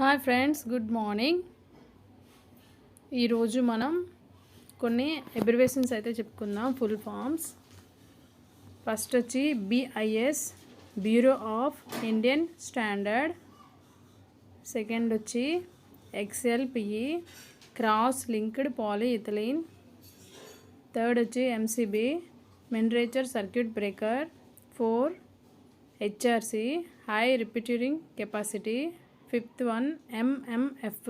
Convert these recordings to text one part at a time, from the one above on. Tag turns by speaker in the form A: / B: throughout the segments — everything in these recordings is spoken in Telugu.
A: Hi friends, good morning. ఈరోజు మనం కొన్ని అబ్రివేషన్స్ అయితే చెప్పుకుందాం, ఫుల్ ఫామ్స్. ఫస్ట్ వచ్చి BIS, bureau of Indian standard. Second వచ్చి XLPE, cross linked polyethylene. Third వచ్చి MCB, miniature circuit breaker. 4 HRC, high repeating capacity. Fifth one MMF,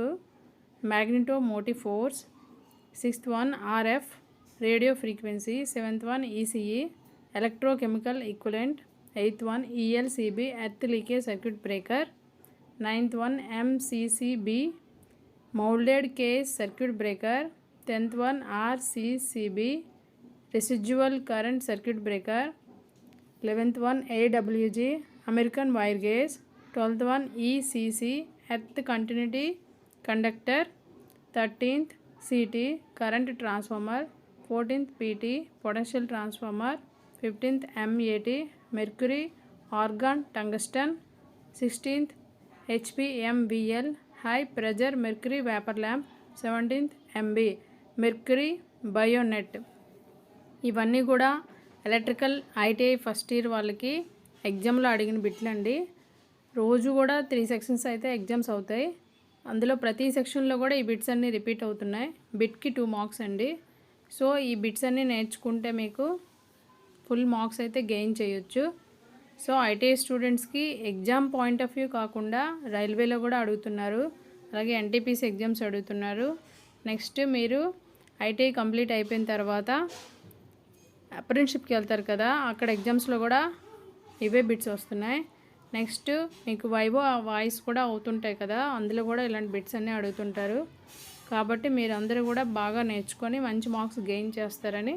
A: magnetomotive force. Sixth one RF, radio frequency. Seventh one ECE, electrochemical equivalent. Eighth one ELCB, earth leakage circuit breaker. Ninth one MCCB, molded case circuit breaker. 10th one RCCB, residual current circuit breaker. 11th one AWG, American wire gauge. 12th one ECC, earth continuity conductor. 13th CT, current transformer. 14th PT, potential transformer. 15th MAT, mercury argon tungsten. 16th HPMVL, high pressure mercury vapor lamp. 17th MB, mercury bayonet. ఇవన్నీ కూడా ఎలక్ట్రికల్ ITI ఫస్ట్ ఇయర్ వాళ్ళకి ఎగ్జామ్లో అడిగిన బిట్లు అండి. రోజు కూడా 3 సెక్షన్స్ అయితే ఎగ్జామ్స్ అవుతాయి. అందులో ప్రతి సెక్షన్లో కూడా ఈ బిట్స్ అన్నీ రిపీట్ అవుతున్నాయి. బిట్కి 2 మార్క్స్ అండి. సో ఈ బిట్స్ అన్నీ నేర్చుకుంటే మీకు ఫుల్ మార్క్స్ అయితే గెయిన్ చేయొచ్చు. సో ITI స్టూడెంట్స్కి ఎగ్జామ్ పాయింట్ ఆఫ్ వ్యూ కాకుండా రైల్వేలో కూడా అడుగుతున్నారు, అలాగే NTPC ఎగ్జామ్స్ అడుగుతున్నారు. నెక్స్ట్ మీరు ITI కంప్లీట్ అయిపోయిన తర్వాత అప్రెంటిస్షిప్కి వెళ్తారు కదా, అక్కడ ఎగ్జామ్స్లో కూడా ఇవే బిట్స్ వస్తున్నాయి. నెక్స్ట్ మీకు వైవో వాయిస్ కూడా అవుతుంటాయి కదా, అందులో కూడా ఇలాంటి బిట్స్ అన్నీ అడుగుతుంటారు. కాబట్టి మీరు అందరూ కూడా బాగా నేర్చుకొని మంచి మార్క్స్ గెయిన్ చేస్తారని